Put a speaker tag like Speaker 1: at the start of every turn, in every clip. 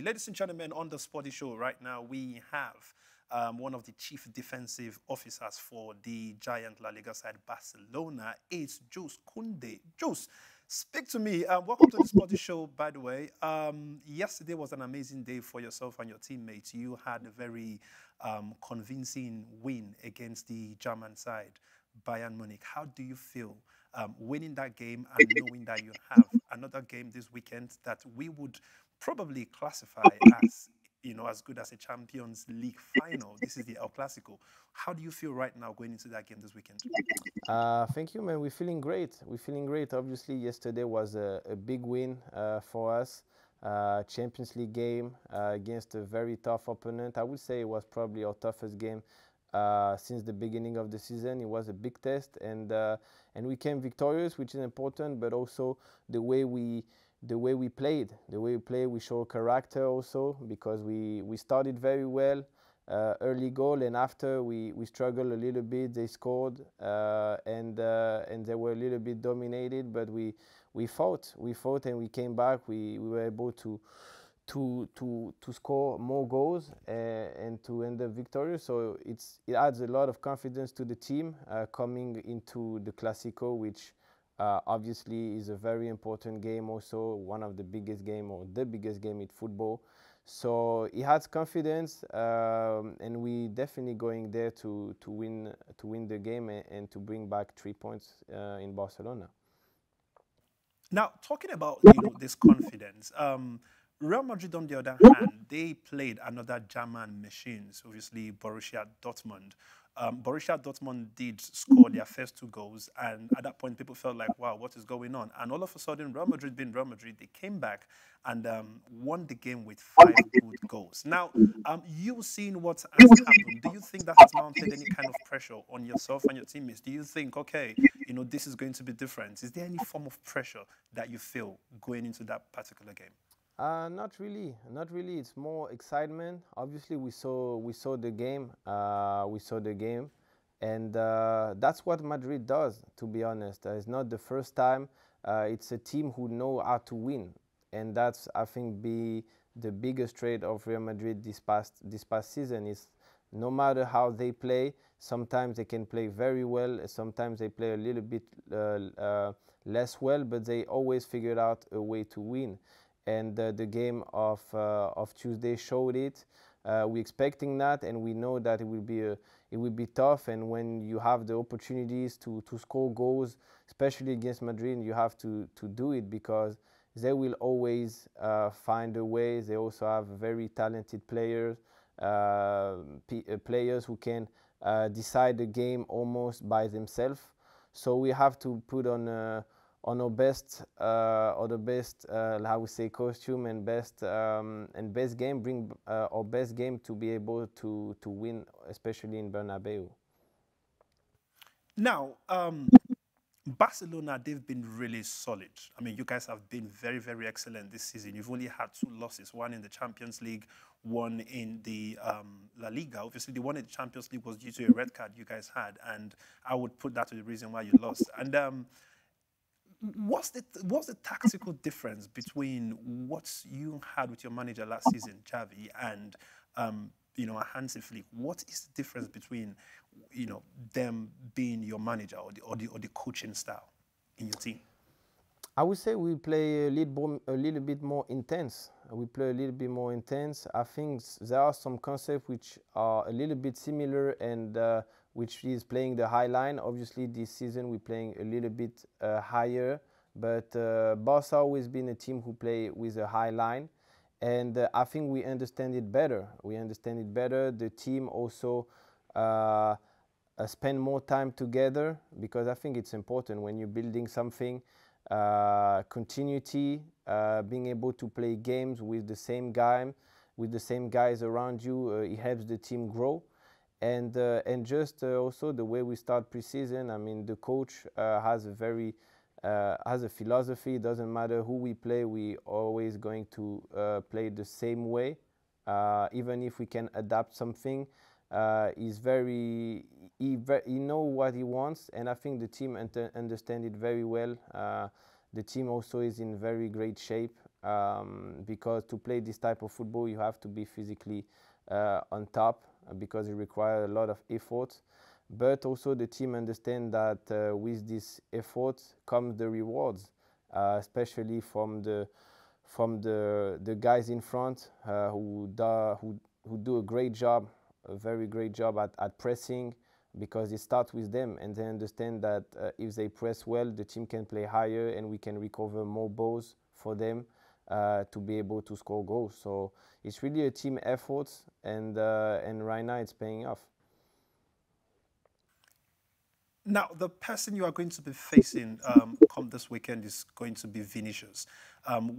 Speaker 1: Ladies and gentlemen, on the Sporty Show right now, we have one of the chief defensive officers for the giant La Liga side, Barcelona. It's Jules Koundé. Jules, speak to me. Welcome to the Sporty Show, by the way. Yesterday was an amazing day for yourself and your teammates. You had a very convincing win against the German side, Bayern Munich. How do you feel winning that game and knowing that you have another game this weekend that we would probably classify as, as good as a Champions League final? This is the El Clasico. How do you feel right now going into that game this weekend?
Speaker 2: Thank you, man. We're feeling great. We're feeling great. Obviously, yesterday was a big win for us. Champions League game against a very tough opponent. I would say it was probably our toughest game since the beginning of the season. It was a big test, and we came victorious, which is important. But also the way we played, we show character also, because we started very well, early goal, and after we struggled a little bit. They scored, and they were a little bit dominated, but we fought, and we came back. We were able to score more goals and to end up victorious. So it adds a lot of confidence to the team coming into the Clasico, which obviously is a very important game, also one of the biggest game, or the biggest game in football. So it has confidence, and we definitely going there to win the game and to bring back 3 points in Barcelona.
Speaker 1: Now, talking about this confidence, Real Madrid, on the other hand, they played another German machines, obviously Borussia Dortmund. Borussia Dortmund did score their first 2 goals, and at that point, people felt like, wow, what is going on? And all of a sudden, Real Madrid being Real Madrid, they came back and won the game with 5 good goals. Now, you seeing what has happened, do you think that has mounted any kind of pressure on yourself and your teammates? Do you think, okay, this is going to be different? Is there any form of pressure that you feel going into that particular game?
Speaker 2: Not really. It's more excitement. Obviously, we saw the game. And that's what Madrid does. To be honest, it's not the first time. It's a team who know how to win, and that's, I think, the biggest trait of Real Madrid this past season. Is no matter how they play, sometimes they can play very well. Sometimes they play a little bit less well, but they always figured out a way to win. And the game of Tuesday showed it. We're expecting that, and we know that it will be tough. And when you have the opportunities to score goals, especially against Madrid, you have to do it, because they will always find a way. They also have very talented players, players who can decide the game almost by themselves. So we have to put on our best, how we say, costume and best game. Bring our best game to be able to win, especially in Bernabeu.
Speaker 1: Now, Barcelona, they've been really solid. I mean, you guys have been very, very excellent this season. You've only had 2 losses, one in the Champions League, one in the La Liga. Obviously, the one in the Champions League was due to a red card you guys had, and I would put that to the reason why you lost. And what's the tactical difference between what you had with your manager last season, Xavi, and Hansi Flick? What is the difference between them being your manager or the coaching style in your team?
Speaker 2: I would say we play a little bit more intense. We play a little bit more intense. I think there are some concepts which are a little bit similar, and which is playing the high line. Obviously, this season we're playing a little bit higher, but Barca always been a team who play with a high line, and I think we understand it better. The team also spend more time together, because I think it's important when you're building something. Continuity, being able to play games with the same guys around you, it helps the team grow. And just also the way we start preseason. I mean, the coach has a philosophy. It doesn't matter who we play, we always going to play the same way, even if we can adapt something. He know what he wants, and I think the team understand it very well. The team also is in very great shape. because to play this type of football you have to be physically on top because it requires a lot of effort. But also the team understands that with this effort comes the rewards, especially from the guys in front who do a great job, a very great job at pressing, because it starts with them, and they understand that if they press well, the team can play higher and we can recover more balls for them to be able to score goals. So it's really a team effort, and right now it's paying off.
Speaker 1: Now, the person you are going to be facing come this weekend is going to be Vinicius,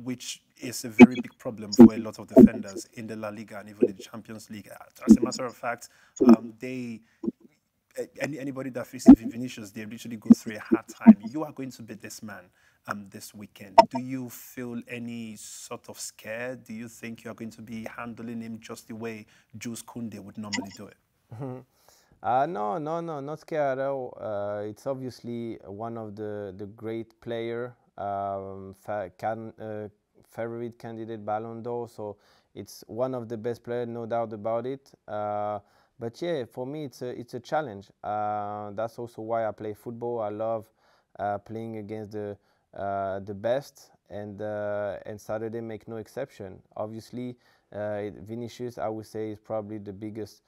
Speaker 1: which is a very big problem for a lot of defenders in the La Liga and even in the Champions League. As a matter of fact, anybody that faces Vinicius, they literally go through a hard time. You are going to be this man this weekend. Do you feel any sort of scared? Do you think you are going to be handling him just the way Jules Koundé would normally do it?
Speaker 2: No, not scared at all. It's obviously one of the great player, favorite candidate Ballon d'Or, so it's one of the best players, no doubt about it. But yeah, for me it's a challenge. That's also why I play football. I love playing against the best, and Saturday make no exception. Obviously, Vinicius, I would say, is probably the biggest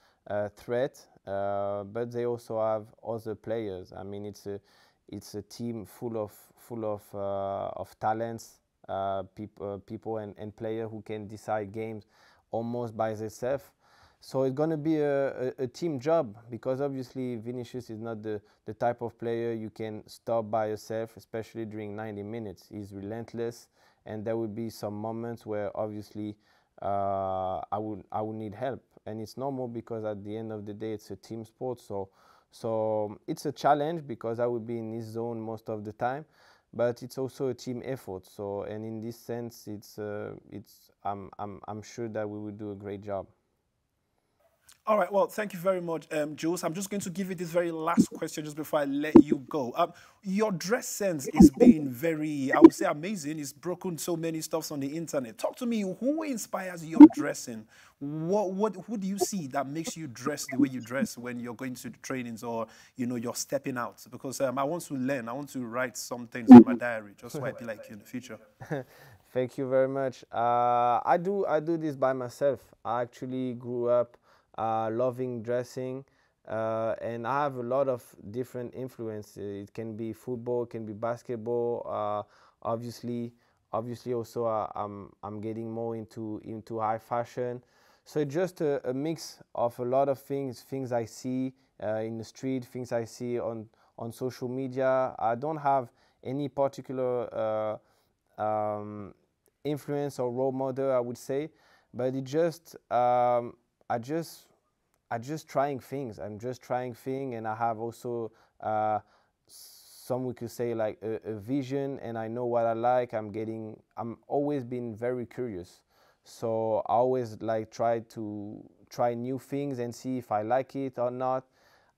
Speaker 2: threat, but they also have other players. I mean, it's a team full of talents, people and players who can decide games almost by themselves. So it's going to be a team job, because obviously Vinicius is not the type of player you can stop by yourself, especially during 90 minutes. He's relentless, and there will be some moments where obviously I would need help, and it's normal because at the end of the day it's a team sport. So it's a challenge because I will be in his zone most of the time, but it's also a team effort. So, and in this sense, I'm sure that we will do a great job.
Speaker 1: All right, well, thank you very much, Jules. I'm just going to give you this very last question just before I let you go. Your dress sense is being very, I would say, amazing. It's broken so many stuffs on the internet. Talk to me, who inspires your dressing? Who do you see that makes you dress the way you dress when you're going to the trainings, or, you know, you're stepping out? Because I want to learn. I want to write some things in my diary, just so I be like you in the future.
Speaker 2: Thank you very much. I do this by myself. I actually grew up loving dressing, and I have a lot of different influences. It can be football, it can be basketball. Obviously also I'm getting more into high fashion. So it's just a mix of a lot of things I see in the street, things I see on social media. I don't have any particular influence or role model, I would say, but it just I just trying things. I'm just trying things, and I have also some, we could say, like a vision, and I know what I like. I'm always been very curious, so I always like try new things and see if I like it or not.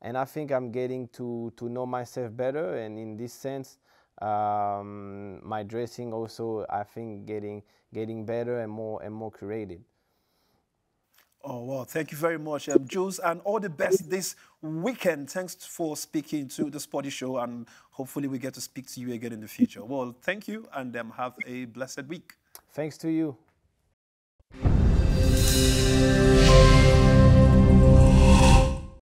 Speaker 2: And I think I'm getting to know myself better, and in this sense, my dressing also, I think, getting better and more curated.
Speaker 1: Oh, well, thank you very much, Jules, and all the best this weekend. Thanks for speaking to the Sporty Show, and hopefully we get to speak to you again in the future. Well, thank you, and have a blessed week.
Speaker 2: Thanks to you.